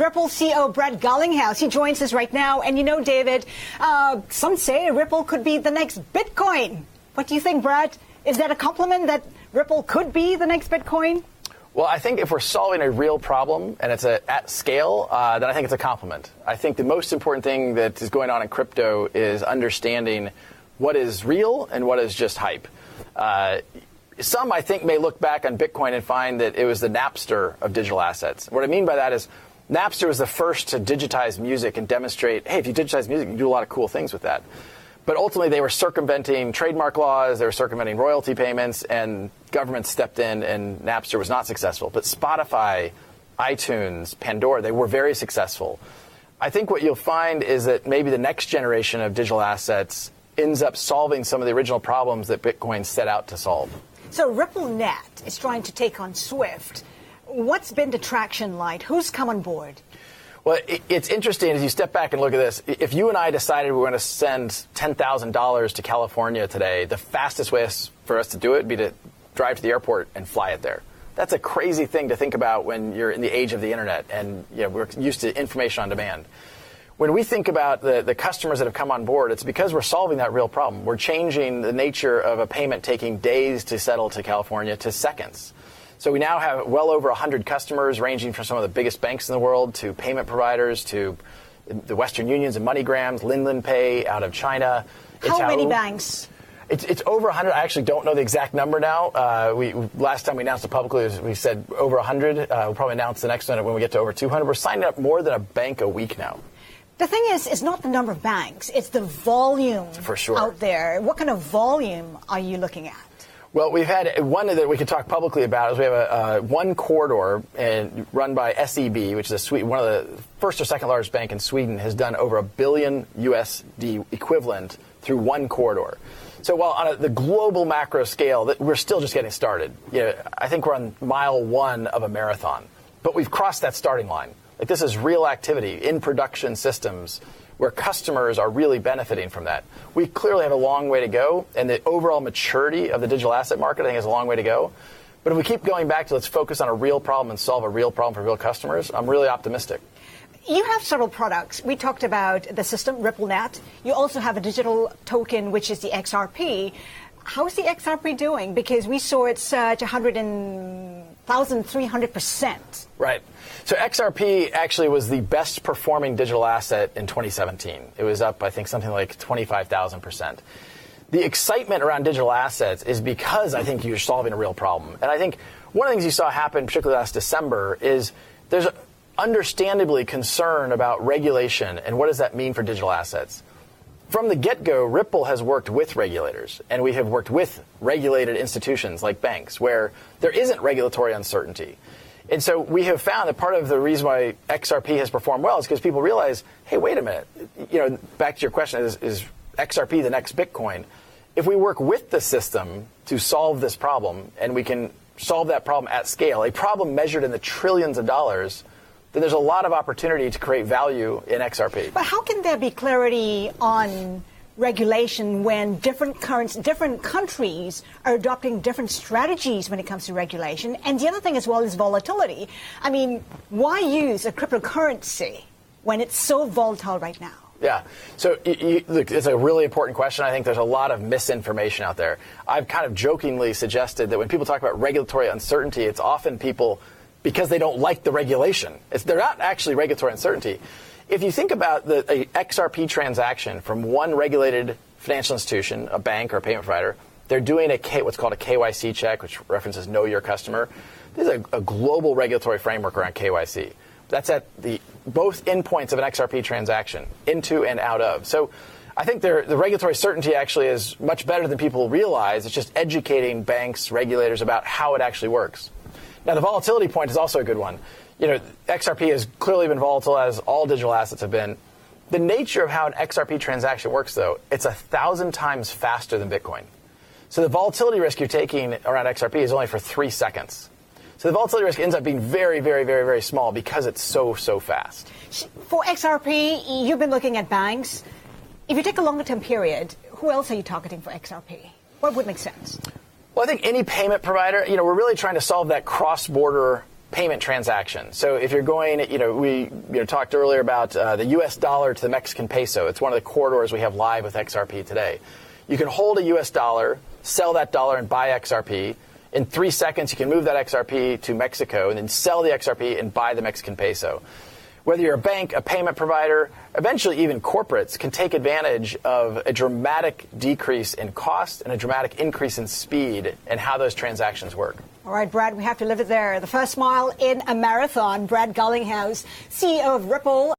Ripple CEO Brett Garlinghouse. He joins us right now. And you know, David, some say Ripple could be the next Bitcoin. What do you think, Brett? Is that a compliment that Ripple could be the next Bitcoin? Well, I think if we're solving a real problem and it's at scale, then I think it's a compliment. I think the most important thing that is going on in crypto is understanding what is real and what is just hype. Some, I think, may look back on Bitcoin and find that it was the Napster of digital assets. What I mean by that is Napster was the first to digitize music and demonstrate, hey, if you digitize music, you can do a lot of cool things with that. But ultimately, they were circumventing trademark laws, they were circumventing royalty payments, and government stepped in, and Napster was not successful. But Spotify, iTunes, Pandora, they were very successful. I think what you'll find is that maybe the next generation of digital assets ends up solving some of the original problems that Bitcoin set out to solve. So RippleNet is trying to take on SWIFT. What's been the traction like? Who's come on board? Well, it's interesting as you step back and look at this. If you and I decided we were going to send $10,000 to California today, the fastest way for us to do it would be to drive to the airport and fly it there. That's a crazy thing to think about when you're in the age of the internet and we're used to information on demand. When we think about the customers that have come on board, it's because we're solving that real problem. We're changing the nature of a payment taking days to settle to California to seconds. So we now have well over 100 customers ranging from some of the biggest banks in the world to payment providers to the Western Unions and MoneyGrams, Linlan Pay out of China. How many banks? It's over 100. I actually don't know the exact number now. Last time we announced it publicly, we said over 100. We'll probably announce the next one when we get to over 200. We're signing up more than a bank a week now. The thing is, it's not the number of banks. It's the volume for sure out there. What kind of volume are you looking at? Well, we've had one that we can talk publicly about is we have one corridor run by SEB, which is one of the first or second largest bank in Sweden, has done over $1 billion USD equivalent through one corridor. So while on the global macro scale, we're still just getting started. I think we're on mile one of a marathon, but we've crossed that starting line. Like this is real activity in production systems where customers are really benefiting from that. We clearly have a long way to go, and the overall maturity of the digital asset market, I think, has a long way to go. But if we keep going back to let's focus on a real problem and solve a real problem for real customers, I'm really optimistic. You have several products. We talked about the system, RippleNet. You also have a digital token, which is the XRP. How is the XRP doing? Because we saw it surge 1,300%. Right. So XRP actually was the best performing digital asset in 2017. It was up, I think, something like 25,000%. The excitement around digital assets is because I think you're solving a real problem. And I think one of the things you saw happen, particularly last December, is there's understandably concern about regulation and what does that mean for digital assets. From the get-go, Ripple has worked with regulators, and we have worked with regulated institutions like banks where there isn't regulatory uncertainty. And so we have found that part of the reason why XRP has performed well is because people realize, hey, wait a minute, back to your question, is XRP the next Bitcoin? If we work with the system to solve this problem, and we can solve that problem at scale, a problem measured in the trillions of dollars, then there's a lot of opportunity to create value in XRP. But how can there be clarity on regulation when different countries are adopting different strategies when it comes to regulation? And the other thing as well is volatility. I mean, why use a cryptocurrency when it's so volatile right now? Yeah. So look, it's a really important question. I think there's a lot of misinformation out there. I've kind of jokingly suggested that when people talk about regulatory uncertainty, it's often people because they don't like the regulation. They're not actually regulatory uncertainty. If you think about a XRP transaction from one regulated financial institution, a bank or a payment provider, they're doing what's called a KYC check, which references Know Your Customer. There's a global regulatory framework around KYC. That's at both endpoints of an XRP transaction, into and out of. So I think the regulatory certainty actually is much better than people realize. It's just educating banks, regulators about how it actually works. Now, the volatility point is also a good one. XRP has clearly been volatile, as all digital assets have been. The nature of how an XRP transaction works, though, it's 1,000 times faster than Bitcoin. So the volatility risk you're taking around XRP is only for 3 seconds. So the volatility risk ends up being very, very, very, very small because it's so fast. For XRP, you've been looking at banks. If you take a longer-term period, who else are you targeting for XRP? What would make sense? Well, I think any payment provider, we're really trying to solve that cross-border payment transaction. So if you're going, we talked earlier about the U.S. dollar to the Mexican peso. It's one of the corridors we have live with XRP today. You can hold a U.S. dollar, sell that dollar, and buy XRP. In 3 seconds, you can move that XRP to Mexico and then sell the XRP and buy the Mexican peso. Whether you're a bank, a payment provider, eventually even corporates can take advantage of a dramatic decrease in cost and a dramatic increase in speed and how those transactions work. All right, Brad, we have to leave it there. The first mile in a marathon. Brad Garlinghouse, CEO of Ripple.